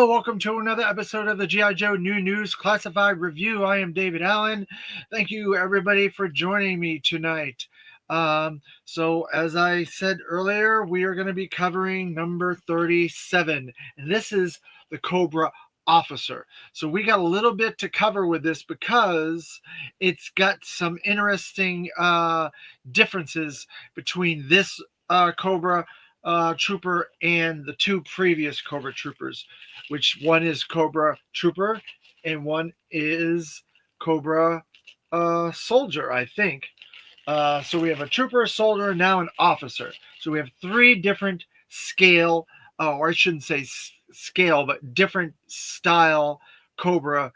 Hello, welcome to another episode of the G.I. Joe New News Classified Review. I am David Allen. Thank you, everybody, for joining me tonight. So, as I said earlier, we are going to be covering number 37, and this is the Cobra Officer. So, we got a little bit to cover with this because it's got some interesting differences between this Cobra Trooper and the two previous Cobra Troopers, which one is Cobra Trooper and one is Cobra Soldier, I think. So we have a trooper, a soldier, and now an officer. So we have three different scale, or I shouldn't say scale, but different style Cobra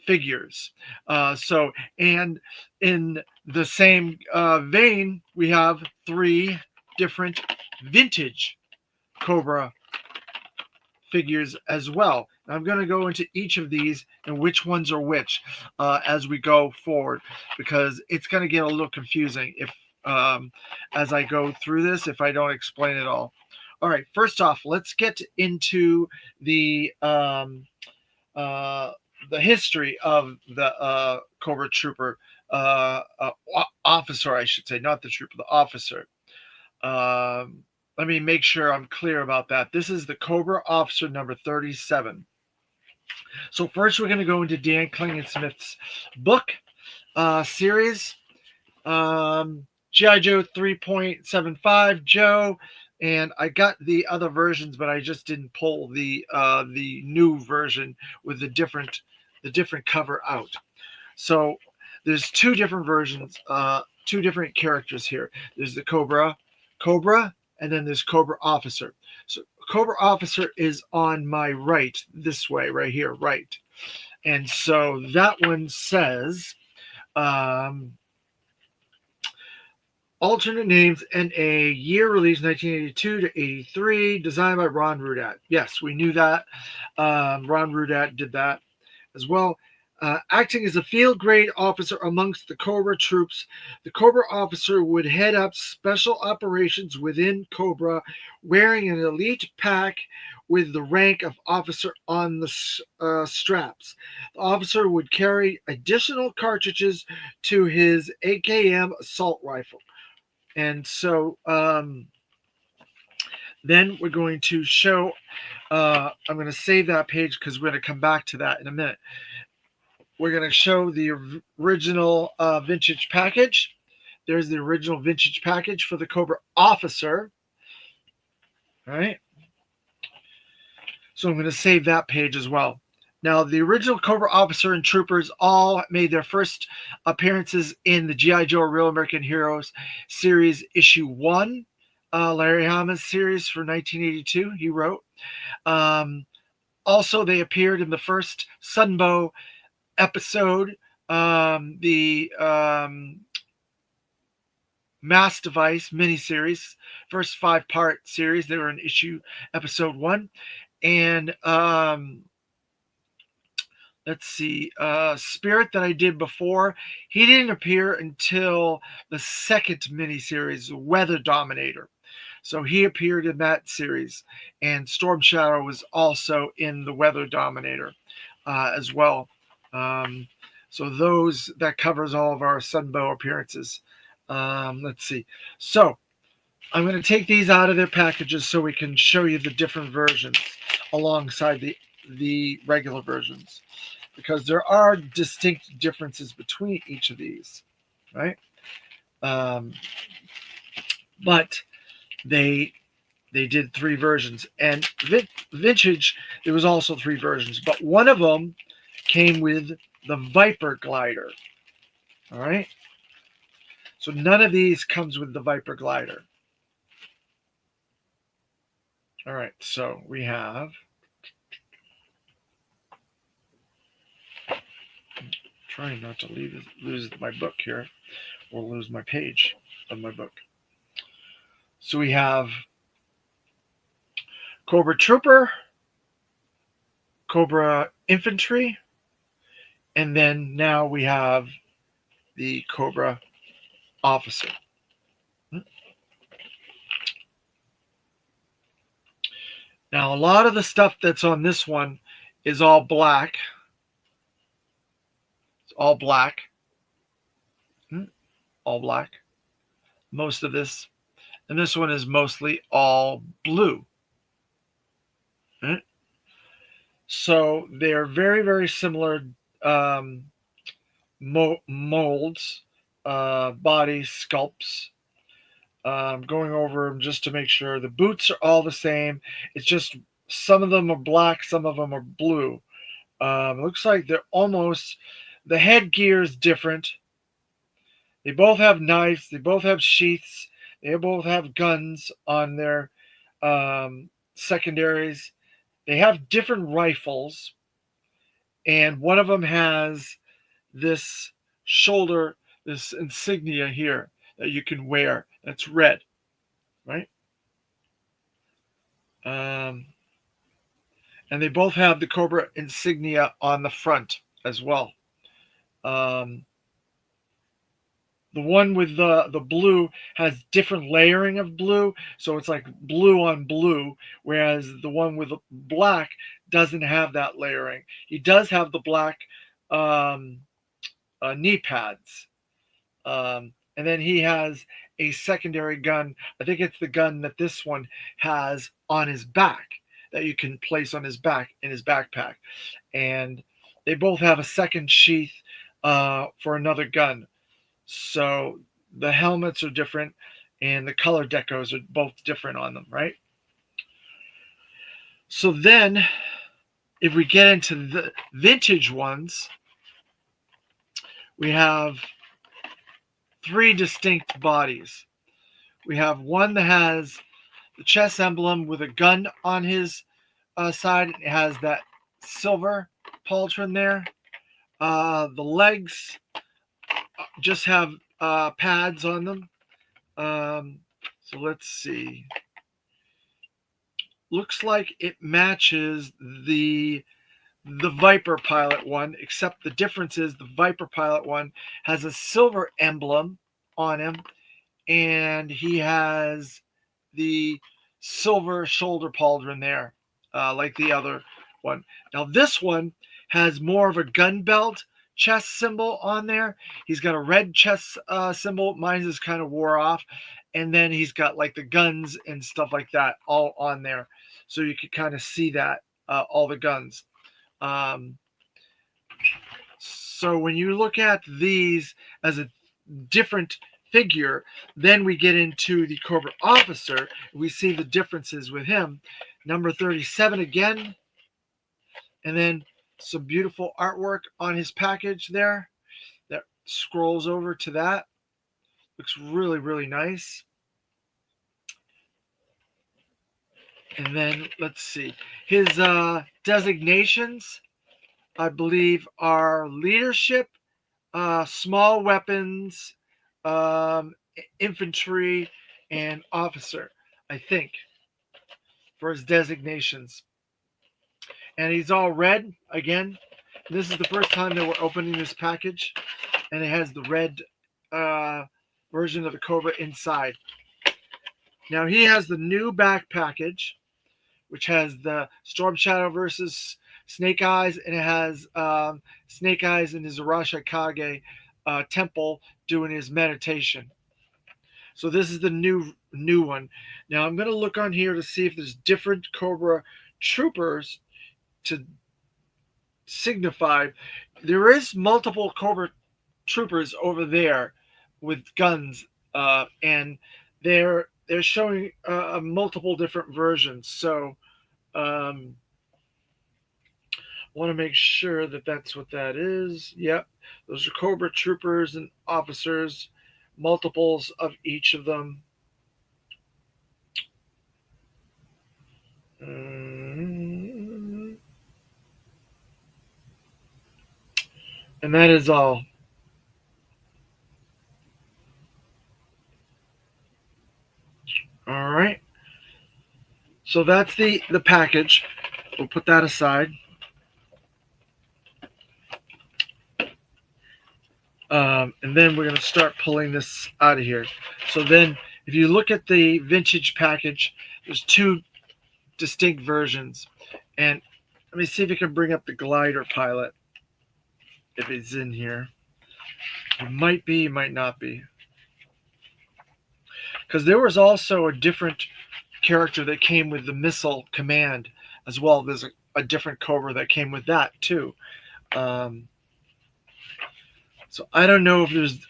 figures. And in the same vein, we have three different vintage Cobra figures as well. I'm going to go into each of these and which ones are which as we go forward, because it's going to get a little confusing if as I go through this, if I don't explain it all. All right, first off, let's get into the history of the Cobra Trooper officer, I should say, not the trooper, the officer. Let me make sure I'm clear about that. This is the Cobra Officer number 37. So first we're going to go into Dan Klingensmith's book series, G.I. Joe 3.75 Joe, and I got the other versions, but I just didn't pull the new version with the different cover out. So there's two different versions, two different characters here. There's the Cobra, and then there's Cobra Officer. So Cobra Officer is on my right, this way, right here, right. And so that one says, alternate names, NA, year release 1982 to 83, designed by Ron Rudat. Yes, we knew that. Ron Rudat did that as well. Acting as a field-grade officer amongst the Cobra troops, the Cobra officer would head up special operations within Cobra, wearing an elite pack with the rank of officer on the straps. The officer would carry additional cartridges to his AKM assault rifle. And so then we're going to show, I'm going to save that page because we're going to come back to that in a minute. We're going to show the original vintage package. There's the original vintage package for the Cobra Officer. All right. So I'm going to save that page as well. Now, the original Cobra Officer and Troopers all made their first appearances in the G.I. Joe Real American Heroes series issue 1, Larry Hama's series for 1982, he wrote. Also, they appeared in the first Sunbow episode, the Mass Device miniseries, first 5-part series. They were in episode 1. And let's see, Spirit that I did before, he didn't appear until the second miniseries, Weather Dominator. So he appeared in that series. And Storm Shadow was also in the Weather Dominator as well. So that covers all of our Sunbow appearances. Let's see. So I'm going to take these out of their packages so we can show you the different versions alongside the regular versions, because there are distinct differences between each of these, right? But they did 3 versions, and vintage, there was also 3 versions, but one of them came with the Viper glider. All right. So none of these comes with the Viper glider. All right. So we have. I'm trying not to lose my book here or lose my page of my book. So we have Cobra Trooper, Cobra Infantry, and then now we have the Cobra Officer. Now, a lot of the stuff that's on this one is all black. It's all black. All black. Most of this. And this one is mostly all blue. So they're very, very similar um, molds, body sculpts. Going over them just to make sure the boots are all the same. It's just some of them are black, some of them are blue. Looks like they're almost, the headgear is different. They both have knives, they both have sheaths, they both have guns on their secondaries. They have different rifles, and one of them has this shoulder, this insignia here that you can wear. That's red, right? And they both have the Cobra insignia on the front as well. Um, the one with the blue has different layering of blue, so it's like blue on blue, whereas the one with the black doesn't have that layering. He does have the black um, knee pads. And then he has a secondary gun. I think it's the gun that this one has on his back that you can place on his back in his backpack. And they both have a second sheath for another gun. So the helmets are different and the color decos are both different on them, right? So then, if we get into the vintage ones, we have three distinct bodies. We have one that has the chest emblem with a gun on his side. It has that silver pauldron there. The legs just have pads on them. So let's see. Looks like it matches the Viper Pilot one, except the difference is the Viper Pilot one has a silver emblem on him, and he has the silver shoulder pauldron there, like the other one. Now this one has more of a gun belt chest symbol on there. He's got a red chest symbol. Mine is kind of wore off, and then he's got like the guns and stuff like that all on there, so you can kind of see that all the guns. So when you look at these as a different figure, then we get into the Cobra officer. We see the differences with him. Number 37 again, and then some beautiful artwork on his package there that scrolls over to that. Looks really, really nice. And then let's see. His designations, I believe, are leadership, small weapons, infantry, and officer, I think, for his designations. And he's all red again. This is the first time that we're opening this package, and it has the red version of the Cobra inside. Now he has the new back package, which has the Storm Shadow versus Snake Eyes, and it has Snake Eyes in his Arashikage temple doing his meditation. So this is the new one. Now I'm going to look on here to see if there's different Cobra troopers to signify. There is multiple Cobra troopers over there with guns, and they're showing multiple different versions. So want to make sure that that's what that is. Yep, those are Cobra troopers and officers, multiples of each of them. And that is all. All right. So that's the package. We'll put that aside. And then we're going to start pulling this out of here. So then if you look at the vintage package, there's two distinct versions. And let me see if I can bring up the glider pilot, if it's in here. It might be, might not be. Because there was also a different character that came with the missile command as well. There's a different Cobra that came with that too. Um, so I don't know if there's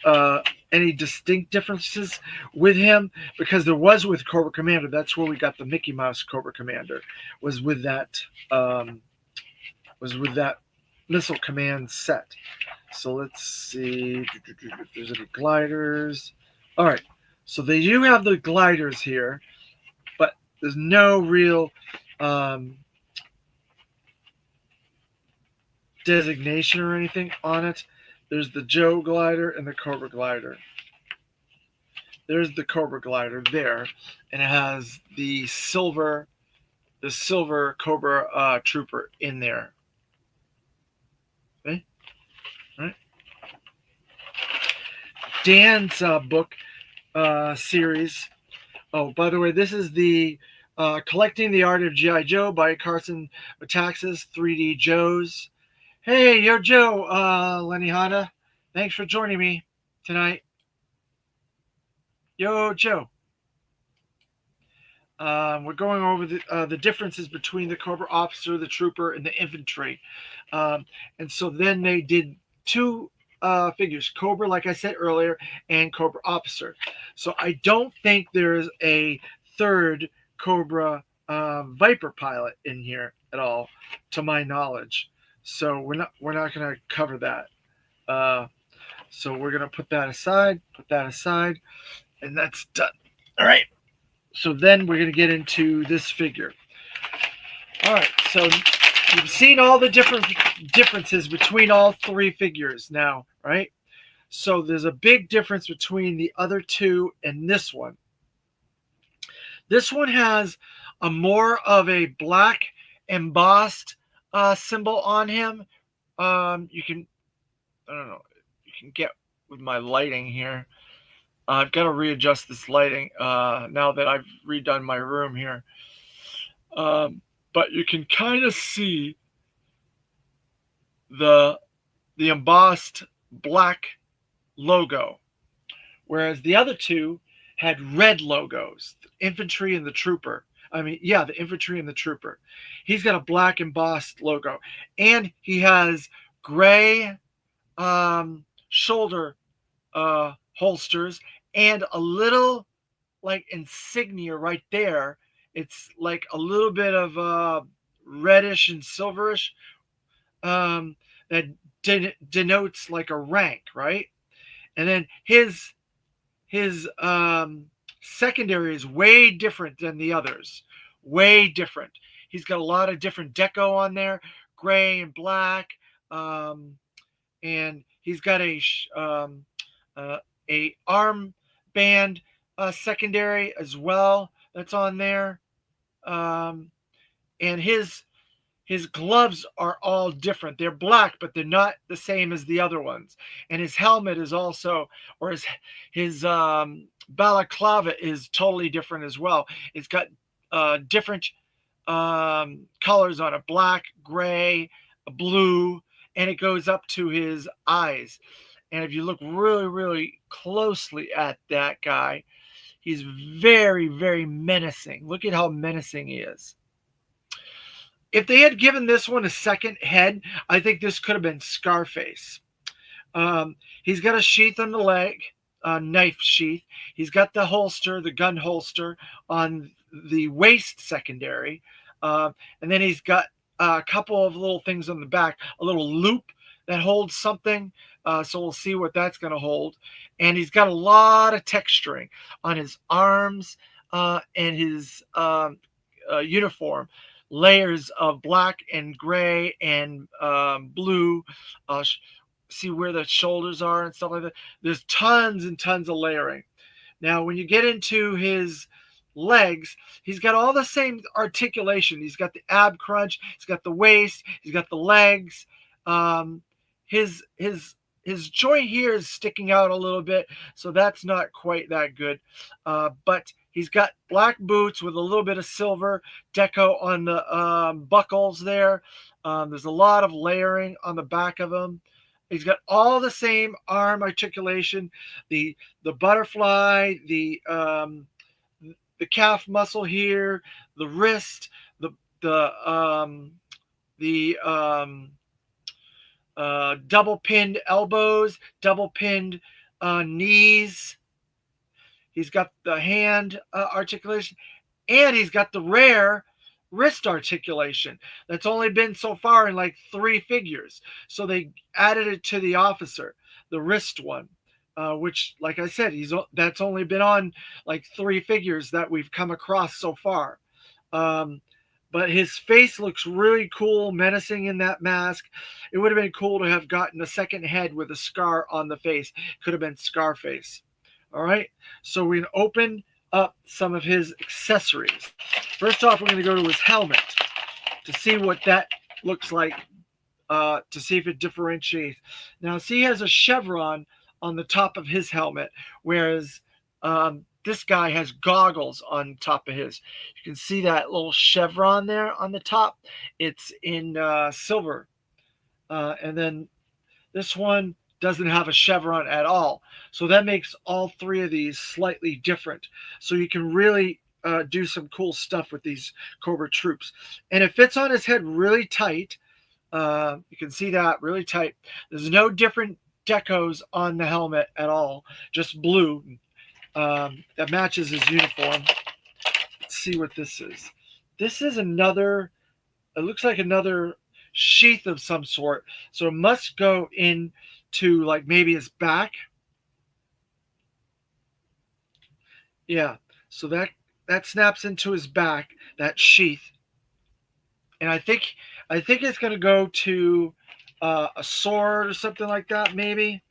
any distinct differences with him, because there was with Cobra Commander. That's where we got the Mickey Mouse Cobra Commander. Was with that um, was with that missile command set. So let's see if there's any gliders. All right. So they do have the gliders here, but there's no real um, designation or anything on it. There's the Joe glider and the Cobra glider. There's the Cobra glider there, and it has the silver Cobra trooper in there. Okay, all right. Dan's book series. Oh, by the way, this is the Collecting the Art of G.I. Joe by Carson Metaxas, 3D Joes. Hey, yo, Joe, Lenny Honda. Thanks for joining me tonight. Yo, Joe. We're going over the differences between the Cobra officer, the trooper, and the infantry. And so then they did two figures, Cobra, like I said earlier, and Cobra officer. So I don't think there's a third Cobra Viper pilot in here at all, to my knowledge. So we're not going to cover that. So we're going to put that aside, and that's done. All right. So then we're going to get into this figure. All right. So you've seen all the differences between all three figures now, right? So there's a big difference between the other two and this one. This one has a more of a black embossed symbol on him. You can, I don't know, you can get with my lighting here. I've got to readjust this lighting now that I've redone my room here. But you can kind of see the embossed black logo, whereas the other two had red logos, the infantry and the trooper. The infantry and the trooper. He's got a black embossed logo, and he has gray shoulder holsters and a little like insignia right there. It's like a little bit of reddish and silverish that denotes like a rank, right? And then his secondary is way different than the others. Way different. He's got a lot of different deco on there, gray and black, and he's got a arm band secondary as well that's on there, and his gloves are all different. They're black, but they're not the same as the other ones. And his helmet is also, or his balaclava is totally different as well. It's got different colors on it: black, gray, blue, and it goes up to his eyes. And if you look really, really closely at that guy, he's very, very menacing. Look at how menacing he is. If they had given this one a second head, I think this could have been Scarface. He's got a sheath on the leg, knife sheath. He's got the holster, the gun holster on the waist secondary. And then he's got a couple of little things on the back, a little loop that holds something. So we'll see what that's going to hold. And he's got a lot of texturing on his arms and his uniform. Layers of black and gray and blue. See where the shoulders are and stuff like that. There's tons and tons of layering. Now, when you get into his legs, he's got all the same articulation. He's got the ab crunch. He's got the waist. He's got the legs. His joint here is sticking out a little bit, so that's not quite that good. But He's got black boots with a little bit of silver deco on the buckles there. There's a lot of layering on the back of him. He's got all the same arm articulation, the butterfly, the calf muscle here, the wrist, the the the double pinned elbows, double pinned knees. He's got the hand articulation, and he's got the rare wrist articulation that's only been so far in like 3 figures. So they added it to the officer, the wrist one, which, like I said, that's only been on like 3 figures that we've come across so far. Um, but his face looks really cool, menacing in that mask. It would have been cool to have gotten a second head with a scar on the face. Could have been Scarface. All right. So we're going to open up some of his accessories. First off, we're going to go to his helmet to see what that looks like, to see if it differentiates. Now, see, he has a chevron on the top of his helmet, whereas this guy has goggles on top of his. You can see that little chevron there on the top. It's in silver. And then this one doesn't have a chevron at all. So that makes all 3 of these slightly different. So you can really do some cool stuff with these Cobra troops. And it fits on his head really tight. You can see that really tight. There's no different decos on the helmet at all, just blue. That matches his uniform. Let's see what this is. This is another, it looks like another sheath of some sort. So it must go into like maybe his back. Yeah. So that snaps into his back, that sheath. And I think it's going to go to a sword or something like that, maybe,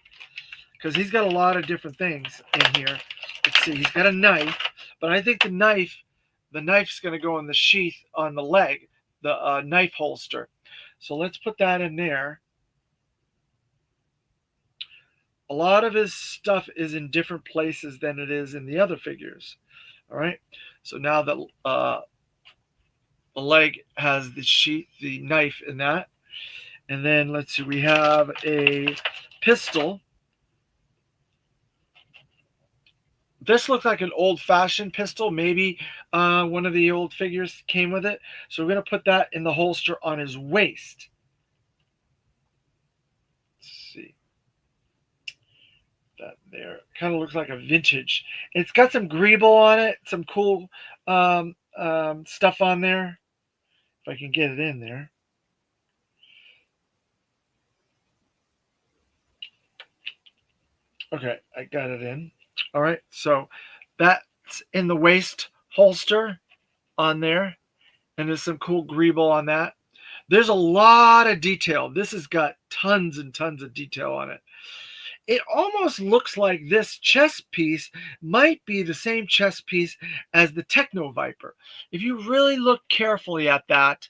because he's got a lot of different things in here. Let's see, he's got a knife, but I think the knife's going to go in the sheath on the leg, the knife holster. So let's put that in there. A lot of his stuff is in different places than it is in the other figures. All right. So now the leg has the knife in that. And then let's see, we have a pistol. This looks like an old-fashioned pistol. Maybe one of the old figures came with it. So we're going to put that in the holster on his waist. Let's see. That there. Kind of looks like a vintage. It's got some greeble on it. Some cool stuff on there. If I can get it in there. Okay, I got it in. All right, so that's in the waist holster on there, and there's some cool greeble on that. There's a lot of detail. This has got tons and tons of detail on it. It almost looks like this chest piece might be the same chest piece as the Techno Viper. If you really look carefully at that,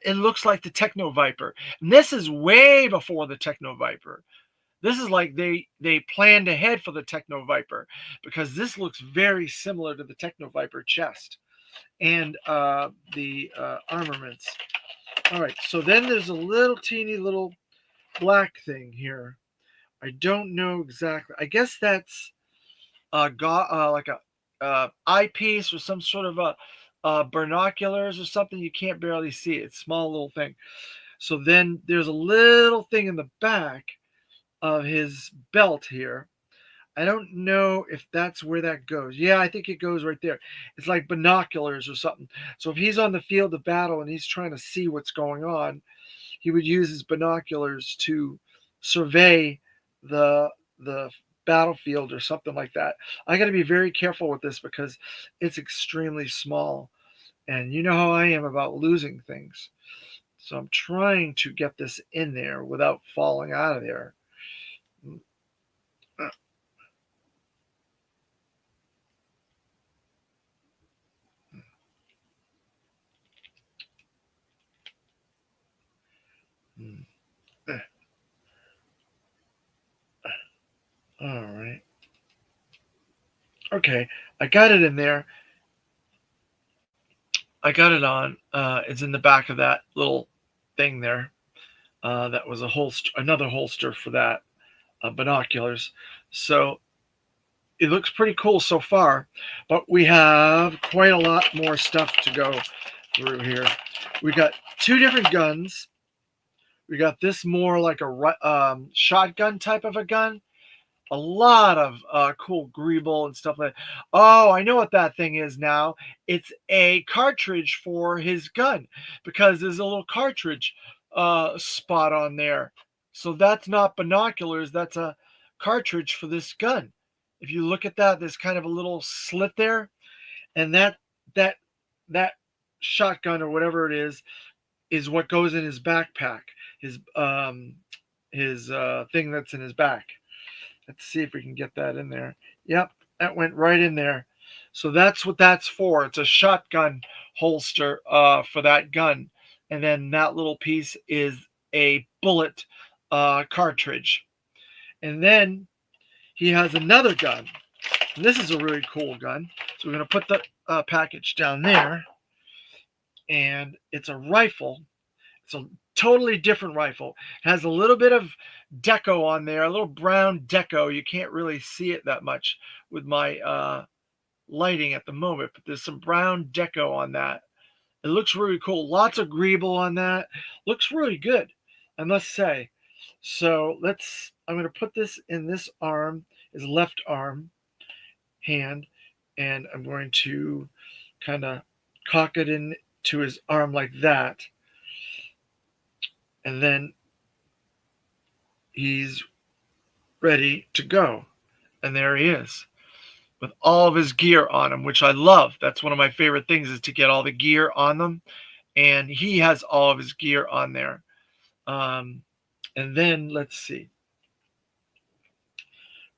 it looks like the Techno Viper. And this is way before the Techno Viper. This is like they planned ahead for the Techno Viper, because this looks very similar to the Techno Viper chest and the armaments. All right, so then there's a little teeny little black thing here. I don't know exactly. I guess that's like a eyepiece or some sort of a binoculars or something. You can't barely see it. It's a small little thing. So then there's a little thing in the back of his belt here. I don't know if that's where that goes. Yeah, I think it goes right there. It's like binoculars or something. So if he's on the field of battle and he's trying to see what's going on, he would use his binoculars to survey the battlefield or something like that. I got to be very careful with this because it's extremely small, and you know how I am about losing things. So I'm trying to get this in there without falling out of there. All right. Okay, I got it in there. I got it on. It's in the back of that little thing there. That was a holster, another holster for that binoculars. So it looks pretty cool so far, but we have quite a lot more stuff to go through here. We got two different guns. We got this more like a shotgun type of a gun. A lot of cool greeble and stuff like that. Oh, I know what that thing is now. It's a cartridge for his gun because there's a little cartridge spot on there. So that's not binoculars. That's a cartridge for this gun. If you look at that, there's kind of a little slit there, and that that shotgun or whatever it is what goes in his backpack. His thing that's in his back. Let's see if we can get that in there. Yep, that went right in there. So that's what that's for. It's a shotgun holster for that gun. And then that little piece is a bullet cartridge. And then he has another gun. And this is a really cool gun. So we're going to put the package down there. And it's a rifle. It's a totally different rifle. It has a little bit of deco on there, a little brown deco. You can't really see it that much with my lighting at the moment, but there's some brown deco on that. It looks really cool. Lots of greeble on that. Looks really good, I must say. So I'm going to put this in this arm, his left arm, hand, and I'm going to kind of cock it into his arm like that. And then he's ready to go. And there he is with all of his gear on him, which I love. That's one of my favorite things is to get all the gear on them. And he has all of his gear on there. Um, and then let's see.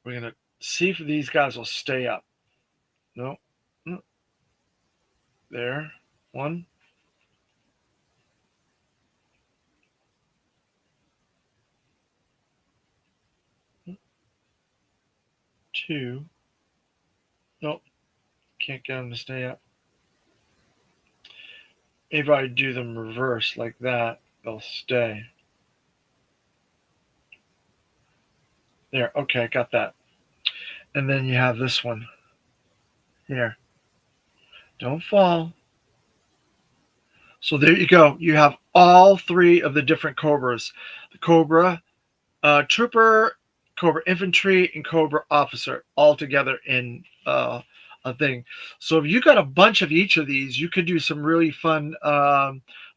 We're going to see if these guys will stay up. No. There. One. Two. Nope. Can't get them to stay up. Maybe I do them reverse like that. They'll stay. There. Okay, got that. And then you have this one. Here. Don't fall. So there you go. You have all three of the different Cobras: the Cobra Trooper, Cobra Infantry, and Cobra Officer all together in a thing. So if you got a bunch of each of these, you could do some really fun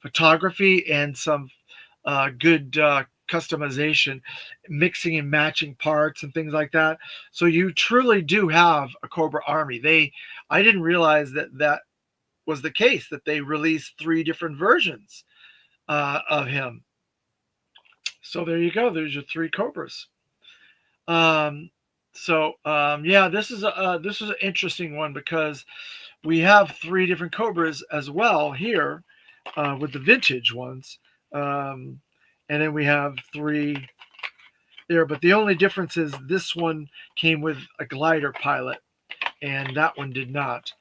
photography and some good customization, mixing and matching parts and things like that. So you truly do have a Cobra army. I didn't realize that was the case, that they released three different versions of him. So there you go. There's your three Cobras. Um, yeah, this is an interesting one because we have three different Cobras as well here with the vintage ones, um, and then we have three there. But the only difference is this one came with a glider pilot, and that one did not.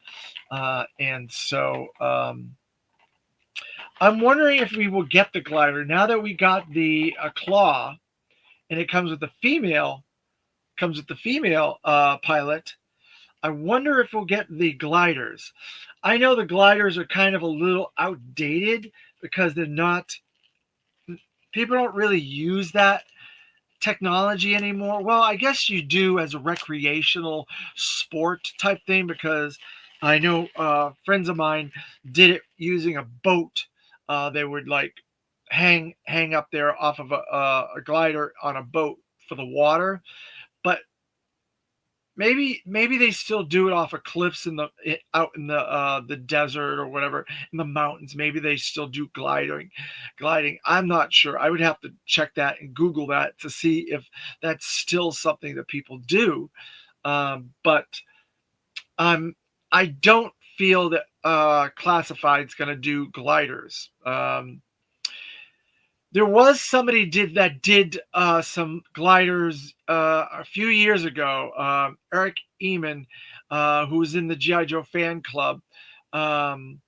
And so I'm wondering if we will get the glider now that we got the claw, and it comes with the female pilot. I wonder if we'll get the gliders. I know the gliders are kind of a little outdated because they're not. People don't really use that technology anymore. Well, I guess you do as a recreational sport type thing because I know friends of mine did it using a boat. They would like hang up there off of a glider on a boat for the water, but maybe they still do it off of cliffs out in the desert or whatever in the mountains. Maybe they still do gliding. I'm not sure. I would have to check that and Google that to see if that's still something that people do. But I don't feel that Classified's going to do gliders. There was somebody did some gliders a few years ago. Eric Eamon, who was in the GI Joe fan club, um,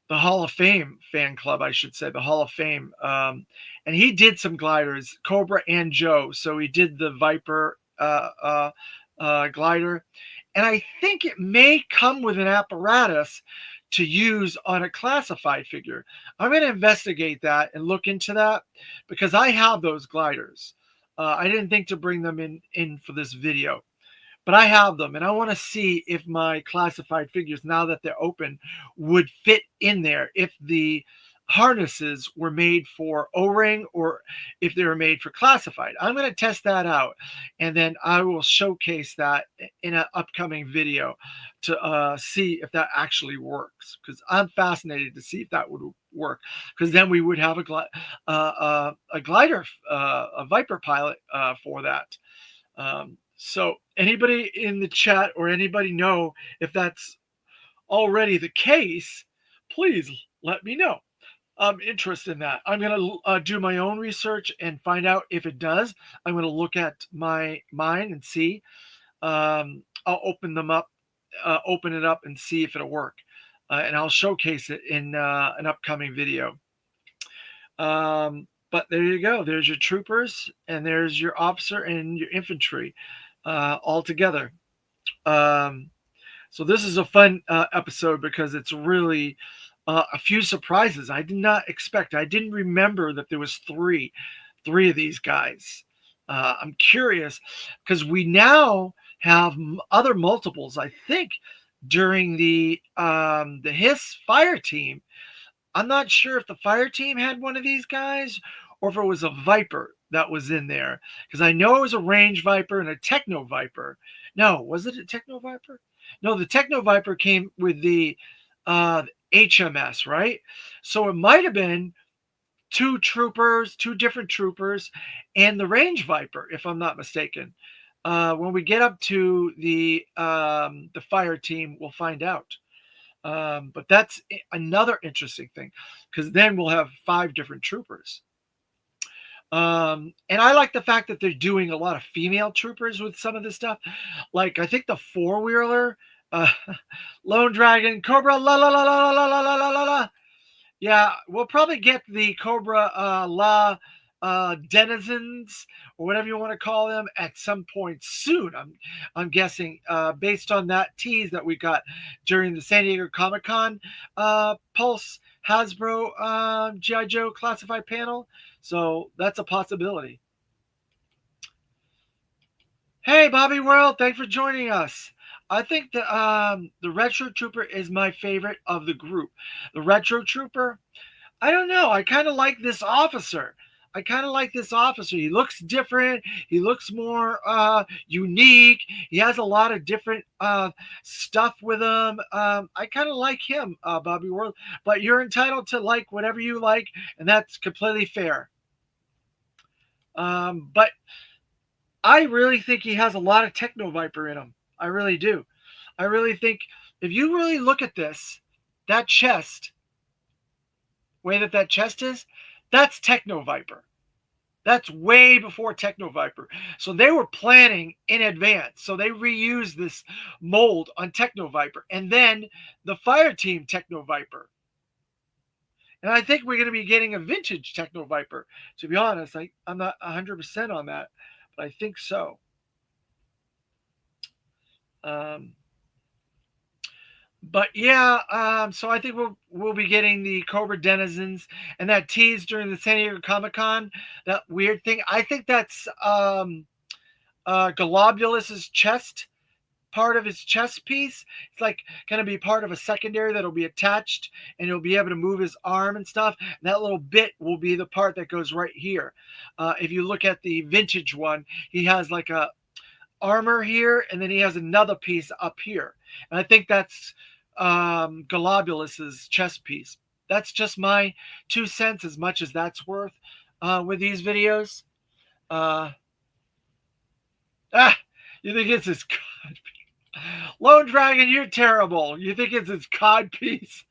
the Hall of Fame fan club, I should say, the Hall of Fame. And he did some gliders, Cobra and Joe. So he did the Viper glider, and I think it may come with an apparatus to use on a classified figure. I'm going to investigate that and look into that because I have those gliders. I didn't think to bring them in for this video, but I have them and I want to see if my classified figures, now that they're open, would fit in there if the harnesses were made for O-ring or if they were made for classified. I'm going to test that out and then I will showcase that in an upcoming video to see if that actually works, because I'm fascinated to see if that would work, because then we would have a glider, a Viper pilot for that. So anybody in the chat or anybody know if that's already the case, please let me know. I'm interested in that. I'm going to do my own research and find out if it does. I'm going to look at mine and see. I'll open it up and see if it'll work. And I'll showcase it in an upcoming video. But there you go. There's your troopers and there's your officer and your infantry all together. So this is a fun episode because it's really a few surprises I did not expect. I didn't remember that there was three of these guys. I'm curious because we now have other multiples. I think during the Hiss fire team, I'm not sure if the fire team had one of these guys or if it was a Viper that was in there, because I know it was a range Viper and a Techno Viper. No, was it a Techno Viper? No, the Techno Viper came with the HMS, right? So it might have been two different troopers, and the range Viper, if I'm not mistaken. When we get up to the fire team, we'll find out. But that's another interesting thing, because then we'll have 5 different troopers. And I like the fact that they're doing a lot of female troopers with some of this stuff. Like I think the 4-wheeler, Lone Dragon, Cobra, la la la la la la la la la la. Yeah, we'll probably get the Cobra denizens or whatever you want to call them at some point soon. I'm guessing based on that tease that we got during the San Diego Comic-Con Pulse Hasbro GI Joe classified panel. So that's a possibility. Hey, Bobby World, thanks for joining us. I think the Retro Trooper is my favorite of the group. The Retro Trooper, I don't know. I kind of like this officer. He looks different. He looks more unique. He has a lot of different stuff with him. I kind of like him, Bobby World. But you're entitled to like whatever you like, and that's completely fair. But I really think he has a lot of Techno Viper in him. I really do. I really think if you really look at this, that chest, way that chest is, that's Techno Viper. That's way before Techno Viper. So they were planning in advance. So they reused this mold on Techno Viper. And then the fire team Techno Viper. And I think we're going to be getting a vintage Techno Viper. To be honest, I'm not 100% on that, but I think so. But yeah, so I think we'll be getting the Cobra denizens and that tease during the San Diego Comic-Con. That weird thing. I think that's Globulus's chest, part of his chest piece. It's like going to be part of a secondary that'll be attached, and he'll be able to move his arm and stuff. And that little bit will be the part that goes right here. If you look at the vintage one, he has like a armor here, and then he has another piece up here. And I think that's Globulus's chest piece. That's just my 2 cents, as much as that's worth with these videos. You think it's his cod piece? Lone Dragon, you're terrible. You think it's his cod piece?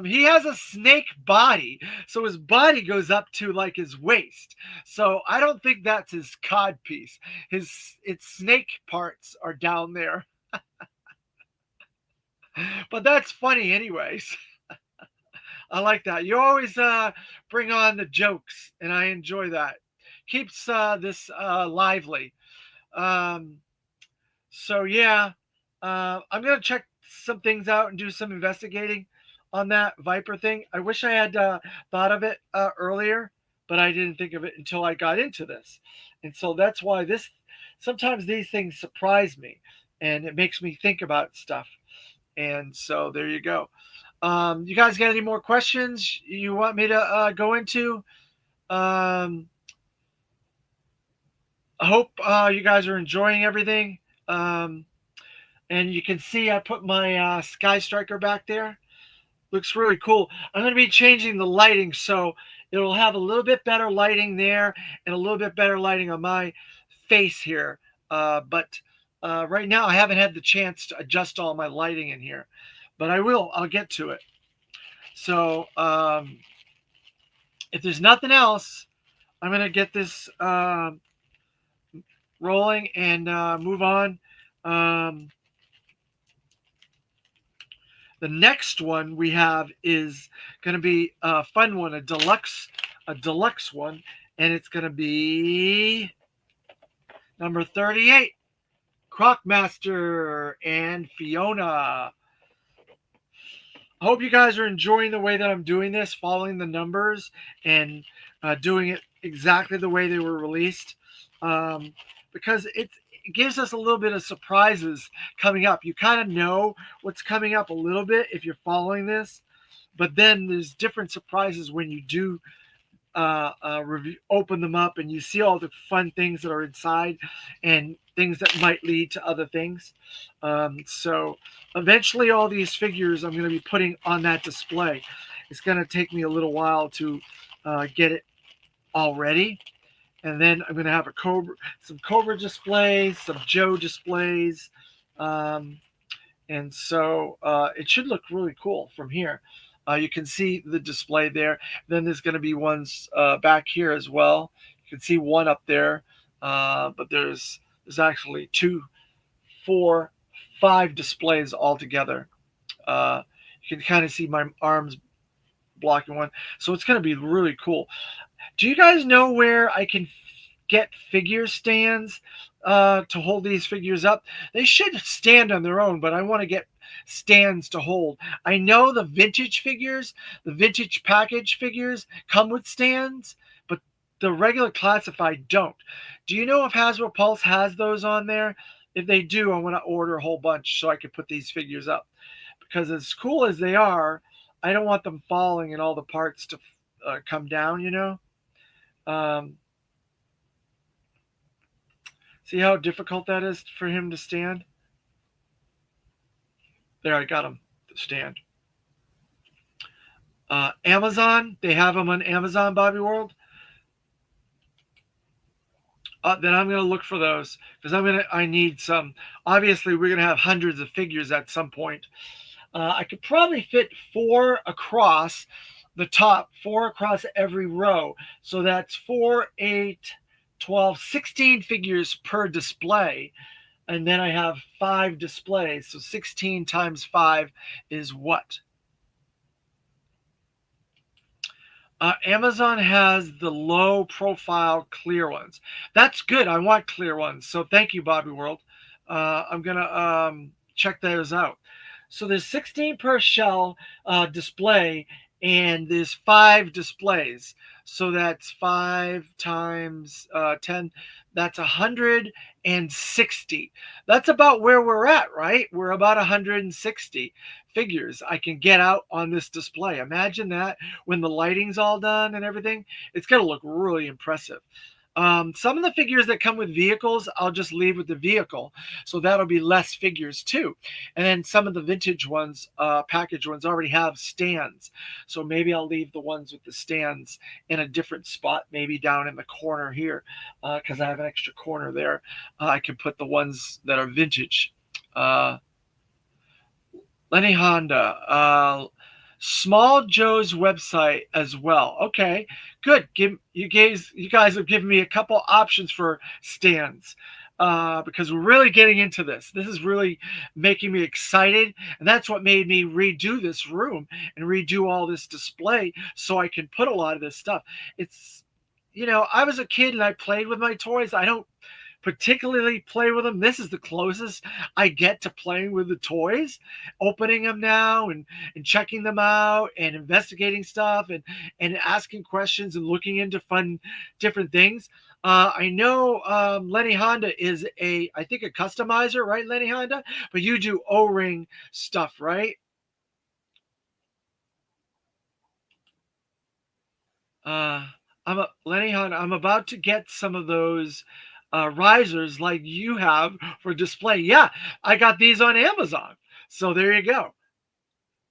He has a snake body, so his body goes up to like his waist. So I don't think that's his cod piece. His its snake parts are down there, but that's funny anyways. I like that. You always bring on the jokes, and I enjoy that. Keeps this lively. Um, So yeah, I'm gonna check some things out and do some investigating on that Viper thing. I wish I had thought of it earlier, but I didn't think of it until I got into this, and so that's why this. Sometimes these things surprise me, and it makes me think about stuff. And so there you go. You guys got any more questions you want me to go into? Um, I hope you guys are enjoying everything. Um, and you can see I put my Sky Striker back there. Looks really cool. I'm going to be changing the lighting so it'll have a little bit better lighting there and a little bit better lighting on my face here. But right now I haven't had the chance to adjust all my lighting in here, but I will. I'll get to it. So if there's nothing else, I'm going to get this rolling and move on. Um, The next one we have is going to be a fun one, a deluxe one, and it's going to be number 38, Crocmaster and Fiona. I hope you guys are enjoying the way that I'm doing this, following the numbers and doing it exactly the way they were released, um, because it gives us a little bit of surprises coming up. You kind of know what's coming up a little bit if you're following this, but then there's different surprises when you do open them up and you see all the fun things that are inside and things that might lead to other things. So eventually, all these figures I'm going to be putting on that display. It's going to take me a little while to get it all ready. And then I'm going to have some Cobra displays, some Joe displays. Um, and so it should look really cool from here. You can see the display there. Then there's going to be ones back here as well. You can see one up there, but there's actually two, four, five displays altogether. Uh, you can kind of see my arms blocking one, so it's going to be really cool. Do you guys know where I can get figure stands to hold these figures up? They should stand on their own, but I want to get stands to hold. I know the vintage package figures come with stands, but the regular classified don't. Do you know if Hasbro Pulse has those on there? If they do, I want to order a whole bunch so I can put these figures up. Because as cool as they are, I don't want them falling and all the parts to come down, you know? Um, See how difficult that is for him to stand? There, I got him to stand. Amazon, they have them on Amazon, Bobby World. Then I'm gonna look for those because I need some. Obviously, we're gonna have hundreds of figures at some point. I could probably fit four across the top, four across every row. So that's 4, 8, 12, 16 figures per display. And then I have 5 displays. So 16 times 5 is what? Amazon has the low profile clear ones. That's good. I want clear ones. So thank you, Bobby World. I'm going to check those out. So there's 16 per shell display, and there's 5 displays. So that's 5 times 10. That's 160. That's about where we're at, right? We're about 160 figures I can get out on this display. Imagine that when the lighting's all done and everything. It's going to look really impressive. Some of the figures that come with vehicles, I'll just leave with the vehicle. So that'll be less figures too. And then some of the vintage ones, package ones, already have stands. So maybe I'll leave the ones with the stands in a different spot, maybe down in the corner here, because I have an extra corner there. I can put the ones that are vintage. Lenny Honda. Small Joe's website as well. Okay, good. You guys have given me a couple options for stands. Because we're really getting into this. This is really making me excited, and that's what made me redo this room and redo all this display so I can put a lot of this stuff. It's, I was a kid and I played with my toys. I don't particularly play with them. This is the closest I get to playing with the toys, opening them now and checking them out and investigating stuff and asking questions and looking into fun different things. I know Lenny Honda is I think a customizer, right, Lenny Honda? But you do O-ring stuff, right? Uh, Lenny Hunt. I'm about to get some of those risers like you have for display. Yeah, I got these on Amazon. So there you go.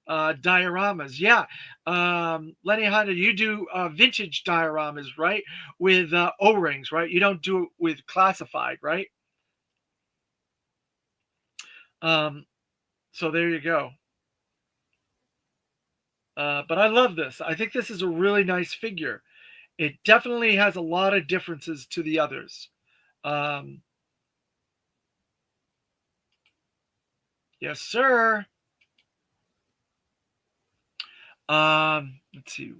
Dioramas. Yeah. Lenny Honda, you do vintage dioramas, right? With O-rings, right? You don't do it with classified, right? Um, so there you go. But I love this. I think this is a really nice figure. It definitely has a lot of differences to the others. Um, yes, sir. Let's see.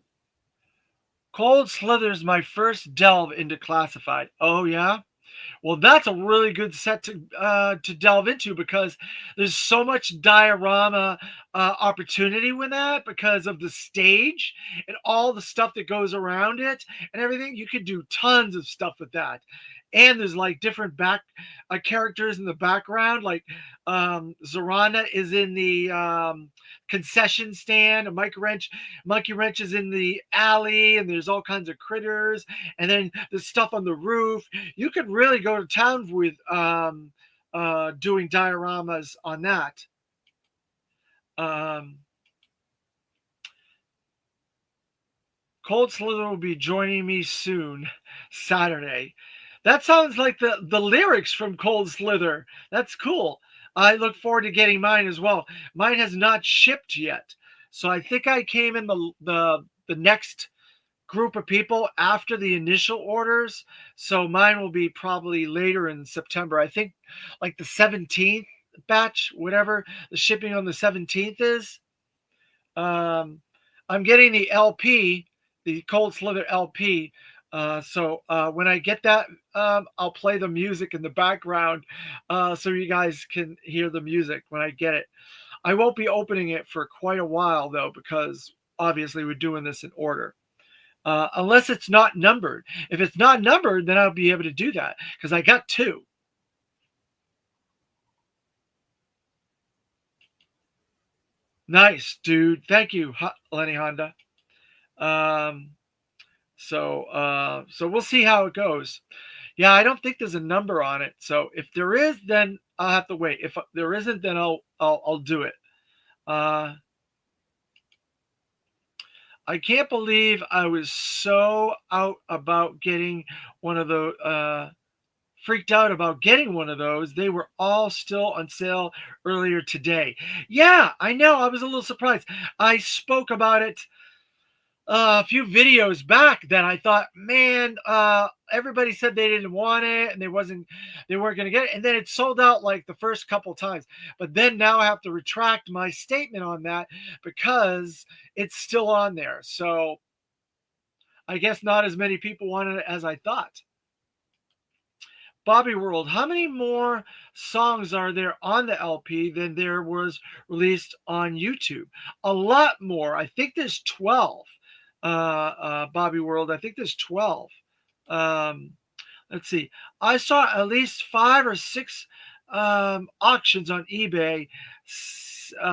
Cold Slither's my first delve into classified. Oh yeah. Well, that's a really good set to delve into because there's so much diorama opportunity with that because of the stage and all the stuff that goes around it and everything. You could do tons of stuff with that. And there's like different back characters in the background, like Zorana is in the concession stand, a monkey wrench is in the alley, and there's all kinds of critters, and then the stuff on the roof. You could really go to town with doing dioramas on that. Um, Cold Slither will be joining me soon, Saturday. That sounds like the lyrics from Cold Slither. That's cool. I look forward to getting mine as well. Mine has not shipped yet, so I think I came in the next group of people after the initial orders. So mine will be probably later in September. I think like the 17th batch, whatever the shipping on the 17th is. Um, I'm getting the LP, the Cold Slither LP. So when I get that, I'll play the music in the background so you guys can hear the music when I get it. I won't be opening it for quite a while though, because obviously we're doing this in order. Unless it's not numbered. If it's not numbered, then I'll be able to do that because I got two. Nice, dude. Thank you, Lenny Honda. Um, so we'll see how it goes. Yeah, I don't think there's a number on it. So if there is, then I'll have to wait. If there isn't, then I'll do it. Uh, I can't believe I was so out about getting one of the freaked out about getting one of those. They were all still on sale earlier today. Yeah, I know. I was a little surprised. I spoke about it a few videos back that I thought, man, everybody said they didn't want it and they weren't going to get it, and then it sold out like the first couple times. But then now I have to retract my statement on that because it's still on there. So I guess not as many people wanted it as I thought. Bobby World, how many more songs are there on the LP than there was released on YouTube? A lot more. I think there's 12. Bobby World, I think there's 12. Um, let's see. I saw at least 5 or 6 auctions on eBay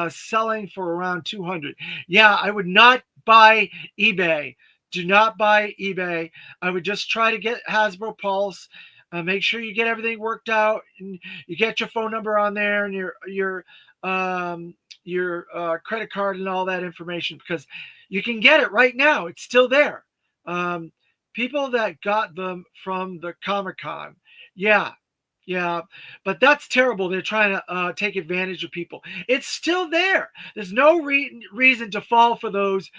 selling for around 200. Yeah, I would not buy eBay. Do not buy eBay. I would just try to get Hasbro Pulse. Make sure you get everything worked out and you get your phone number on there and your credit card and all that information because you can get it right now. It's still there. Um, People that got them from the Comic Con, yeah. Yeah, but that's terrible. They're trying to take advantage of people. It's still there. There's no reason to fall for those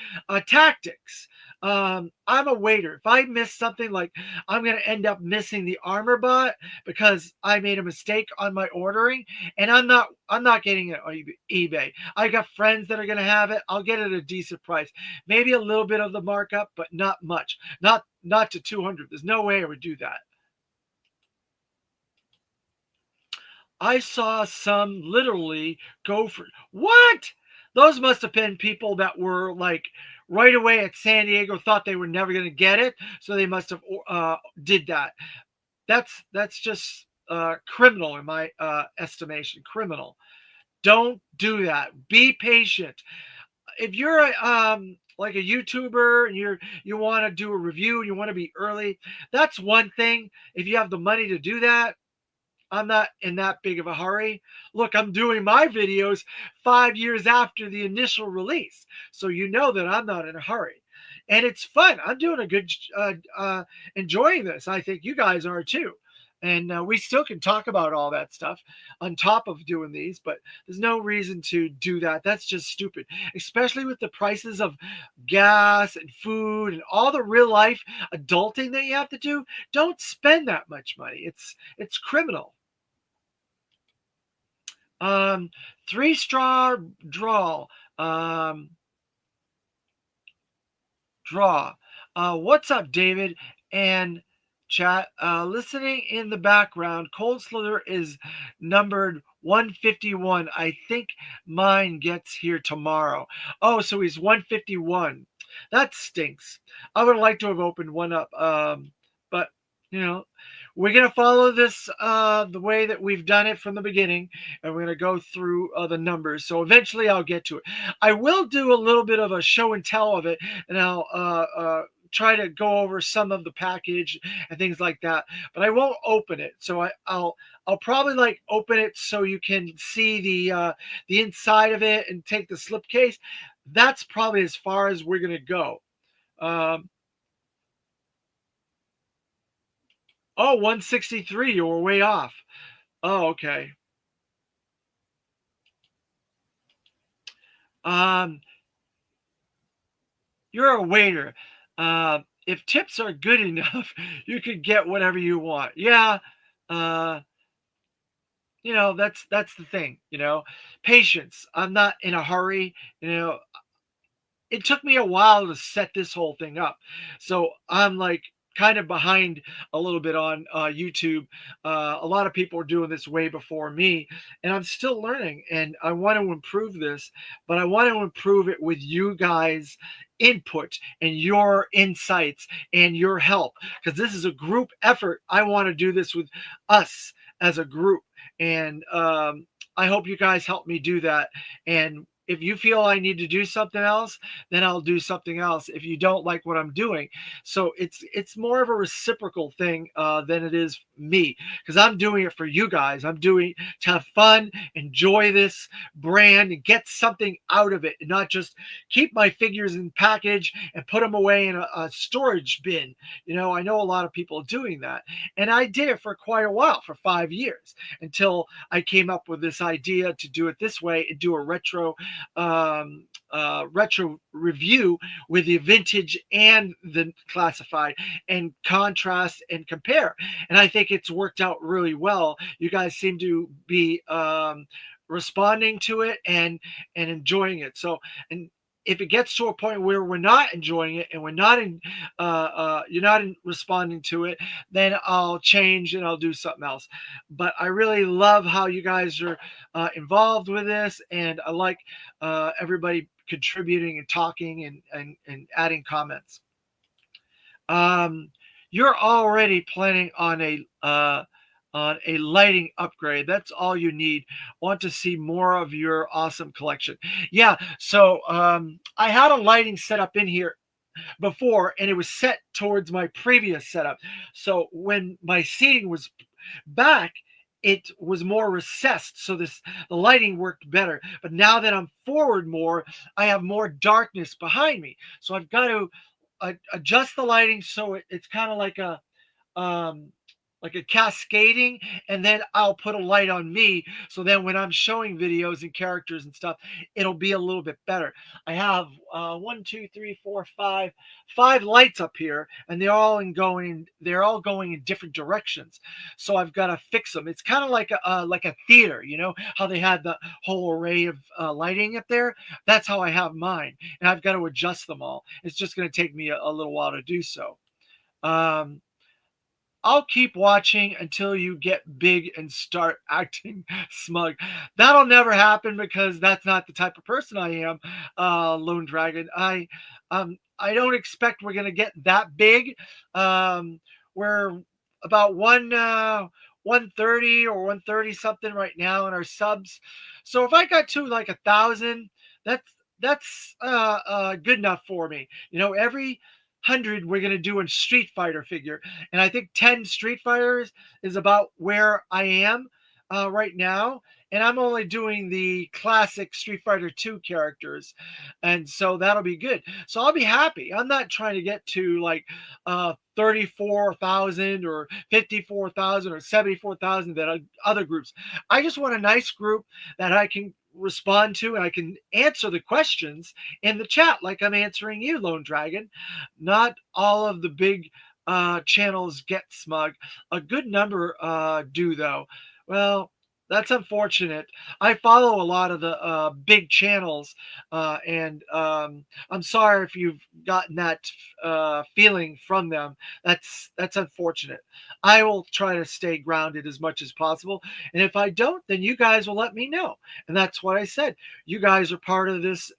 tactics. I'm a waiter. If I miss something, like I'm going to end up missing the armor bot because I made a mistake on my ordering, and I'm not getting it on eBay. I got friends that are going to have it. I'll get it at a decent price, maybe a little bit of the markup, but not much. Not to 200. There's no way I would do that. I saw some literally go for what? Those must have been people that were like right away at San Diego, thought they were never going to get it, so they must have did that. That's just criminal in my estimation. Criminal. Don't do that. Be patient. If you're like a YouTuber and you want to do a review and you want to be early, that's one thing. If you have the money to do that, I'm not in that big of a hurry. Look, I'm doing my videos 5 years after the initial release. So you know that I'm not in a hurry. And it's fun. I'm doing a good, enjoying this. I think you guys are too. And we still can talk about all that stuff on top of doing these, but there's no reason to do that. That's just stupid, especially with the prices of gas and food and all the real life adulting that you have to do. Don't spend that much money. It's criminal. Um, Three straw draw. Um, Draw. What's up, David? And chat. Listening in the background. Cold Slither is numbered 151. I think mine gets here tomorrow. Oh, so he's 151. That stinks. I would like to have opened one up. But you know, we're gonna follow this the way that we've done it from the beginning, and we're gonna go through the numbers. So eventually, I'll get to it. I will do a little bit of a show and tell of it, and I'll try to go over some of the package and things like that. But I won't open it. So I'll probably like open it so you can see the inside of it and take the slipcase. That's probably as far as we're gonna go. Um, oh, 163. You were way off. Oh, okay. Um, you're a waiter. If tips are good enough, you could get whatever you want. Yeah. Uh, that's the thing. Patience. I'm not in a hurry. It took me a while to set this whole thing up. So I'm like kind of behind a little bit on YouTube. A lot of people are doing this way before me, and I'm still learning. And I want to improve this, but I want to improve it with you guys' input and your insights and your help, because this is a group effort. I want to do this with us as a group, and I hope you guys help me do that. And if you feel I need to do something else, then I'll do something else if you don't like what I'm doing. So it's more of a reciprocal thing than it is me, because I'm doing it for you guys. I'm doing to have fun, enjoy this brand, and get something out of it, and not just keep my figures in package and put them away in a storage bin. I know a lot of people doing that, and I did it for quite a while, for 5 years, until I came up with this idea to do it this way and do a retro review with the vintage and the classified, and contrast and compare. And I think it's worked out really well. You guys seem to be responding to it and enjoying it. So, and if it gets to a point where we're not enjoying it and we're not in, you're not responding to it, then I'll change and I'll do something else. But I really love how you guys are involved with this, and I like everybody contributing and talking and adding comments. Um, you're already planning on a lighting upgrade. That's all you need. Want to see more of your awesome collection? Yeah. So I had a lighting setup in here before, and it was set towards my previous setup. So when my seating was back, it was more recessed, so the lighting worked better. But now that I'm forward more, I have more darkness behind me, so I've got to adjust the lighting so it's kind of like a um, like a cascading, and then I'll put a light on me. So then when I'm showing videos and characters and stuff, it'll be a little bit better. I have one, two, three, four, five lights up here, and they're all going in different directions. So I've got to fix them. It's kind of like a theater, you know, how they had the whole array of lighting up there. That's how I have mine, and I've got to adjust them all. It's just going to take me a little while to do so. Um, I'll keep watching until you get big and start acting smug. That'll never happen because that's not the type of person I am, Lone Dragon. I don't expect we're gonna get that big. We're about 130 or 130 something right now in our subs. So if I got to like 1,000, that's good enough for me. You know, every 100 we're going to do in Street Fighter figure, and I think 10 Street Fighters is about where I am right now, and I'm only doing the classic Street Fighter 2 characters, and so that'll be good. So I'll be happy. I'm not trying to get to like 34,000 or 54,000 or 74,000 that other groups. I just want a nice group that I can respond to, and I can answer the questions in the chat like I'm answering you, Lone Dragon. Not all of the big channels get smug. A good number do, though. Well, that's unfortunate. I follow a lot of the big channels, and I'm sorry if you've gotten that feeling from them. That's unfortunate. I will try to stay grounded as much as possible, and if I don't, then you guys will let me know. And that's what I said. You guys are part of this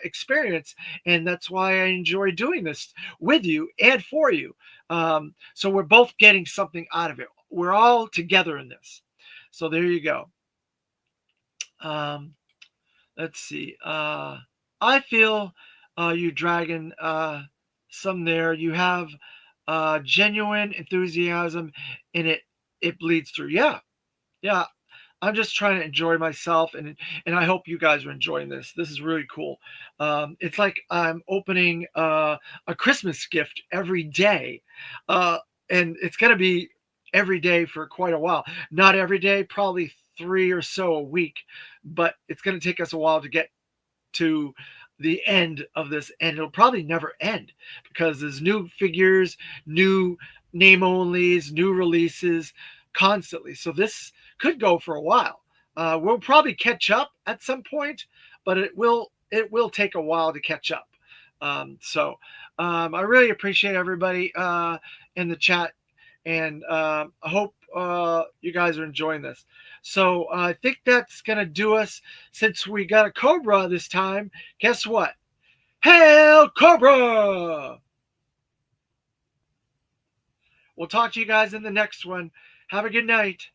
experience, and that's why I enjoy doing this with you and for you. So we're both getting something out of it. We're all together in this. So there you go. Um, let's see. I feel you, Dragon, some there. You have genuine enthusiasm, and it bleeds through. Yeah, yeah. I'm just trying to enjoy myself, and I hope you guys are enjoying this. This is really cool. It's like I'm opening a Christmas gift every day, uh, and it's gonna be every day for quite a while. Not every day, probably three or so a week, but it's gonna take us a while to get to the end of this, and it'll probably never end because there's new figures, new name onlys, new releases constantly. So this could go for a while. We'll probably catch up at some point, but it will take a while to catch up. I really appreciate everybody in the chat, and I hope you guys are enjoying this. So I think that's gonna do us. Since we got a Cobra this time, guess what? Hail Cobra! We'll talk to you guys in the next one. Have a good night.